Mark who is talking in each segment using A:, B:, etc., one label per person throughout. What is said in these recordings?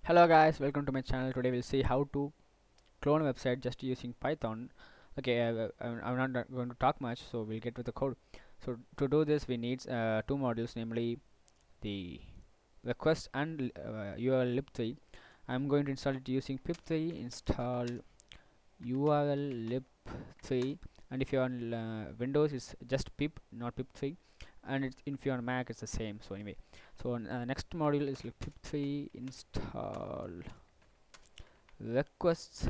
A: Hello guys, welcome to my channel. Today we'll see how to clone a website just using Python. Okay, I'm not going to talk much, so we'll get to the code. So to do this, we need two modules, namely the request and URL lib3. I'm going to install it using pip3 install URL lib3, and if you're on Windows, it's just pip, not pip3, and if you're on Mac, it's the same. So anyway, so next module is like pip3 install requests.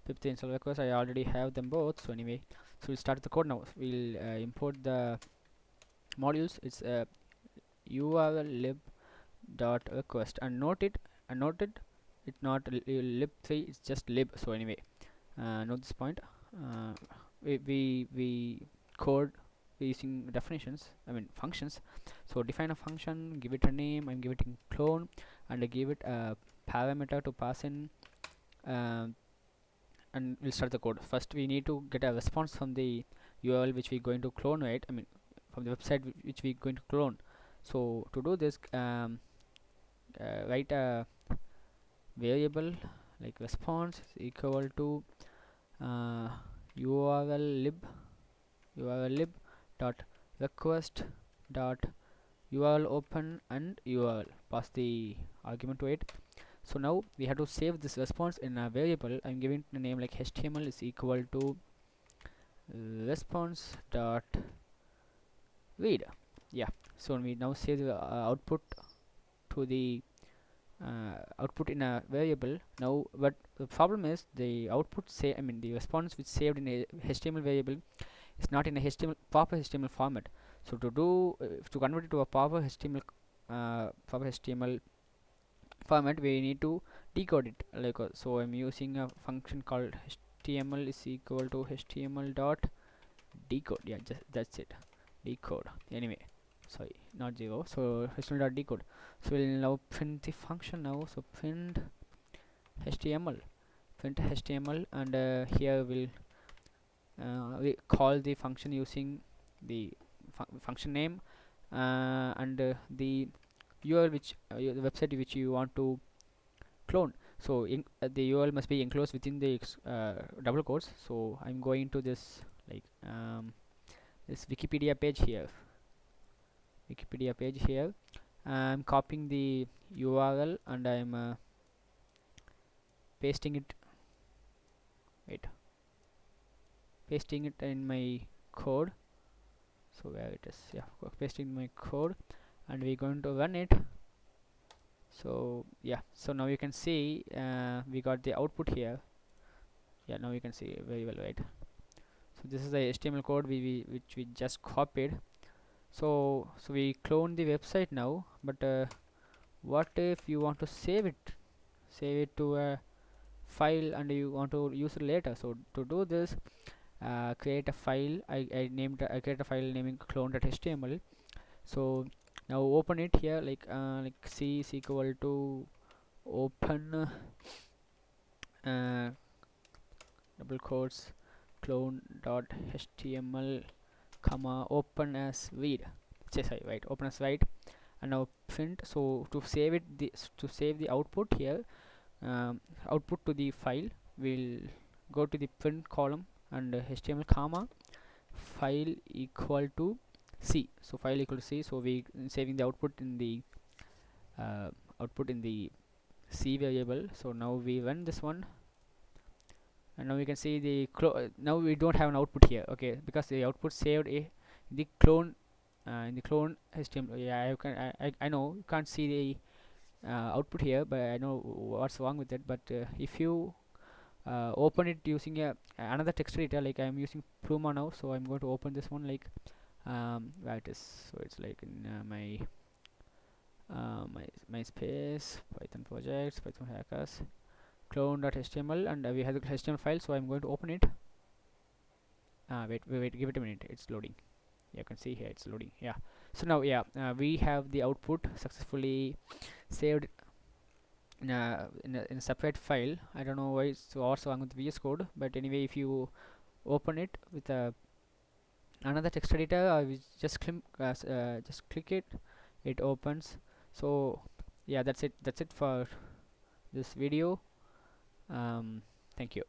A: Pip3 install requests, I already have them both. So anyway, so we'll start the code now. We'll import the modules. It's url lib dot request, and note it it's not lib3, it's just lib. So anyway, note this point. uh, we code using definitions, I mean functions. So define a function, give it a name. I'm giving it clone, and I give it a parameter to pass in, um, and we'll start the code. First we need to get a response from the URL which we're going to clone, right? I mean from the website which we're going to clone. So to do this, write a variable like response is equal to uh, url lib dot request dot url open, and url pass the argument to it. So now we have to save this response in a variable. I'm giving the name like html is equal to response dot read. Yeah, so we now save the output to the output in a variable now. But the problem is the output say, I mean the response which saved in a html variable is not in a proper html format. So to do to convert it to a proper html format, we need to decode it. Like so I'm using a function called html is equal to html dot decode. Yeah, just that's it, decode. Anyway, sorry, not 0. So html dot decode. So we'll now print the function now. So html print html, and here we call the function using the function name, and the URL which the website which you want to clone. So the URL must be enclosed within the double quotes. So I'm going to this like this Wikipedia page here. I'm copying the URL, and I'm pasting it wait pasting it in my code. So where it is, yeah, pasting my code, and we're going to run it. So yeah, so now you can see we got the output here. Yeah, now you can see very well, right? So this is the HTML code which we just copied. So we clone the website now, but what if you want to save it to a file and you want to use it later? So to do this, create a file. I create a file naming clone.html. So now open it here, like c is equal to open double quotes clone.html comma open as read. Sorry, right, open as read, and now print. So to save it, to save the output here, output to the file, we'll go to the print column, and html comma file equal to c. So file equal to c. So we saving the uh, output in the c variable. So now we run this one, and now we can see the now we don't have an output here, okay, because the output saved the clone in the clone HTML. Yeah, I know you can't see the output here, but I know what's wrong with it. But if you open it using another text editor, like I'm using Pluma now, so I'm going to open this one, like where it is. So it's like in my space Python projects, Python hackers, clone.html, and we have the HTML file. So I'm going to open it. Wait, give it a minute, it's loading. You can see here it's loading. Yeah, so now, yeah, we have the output successfully saved in a separate file. I don't know why it's what's wrong with VS Code, but anyway, if you open it with another text editor, we just click it opens. So Yeah, that's it for this video. Thank you.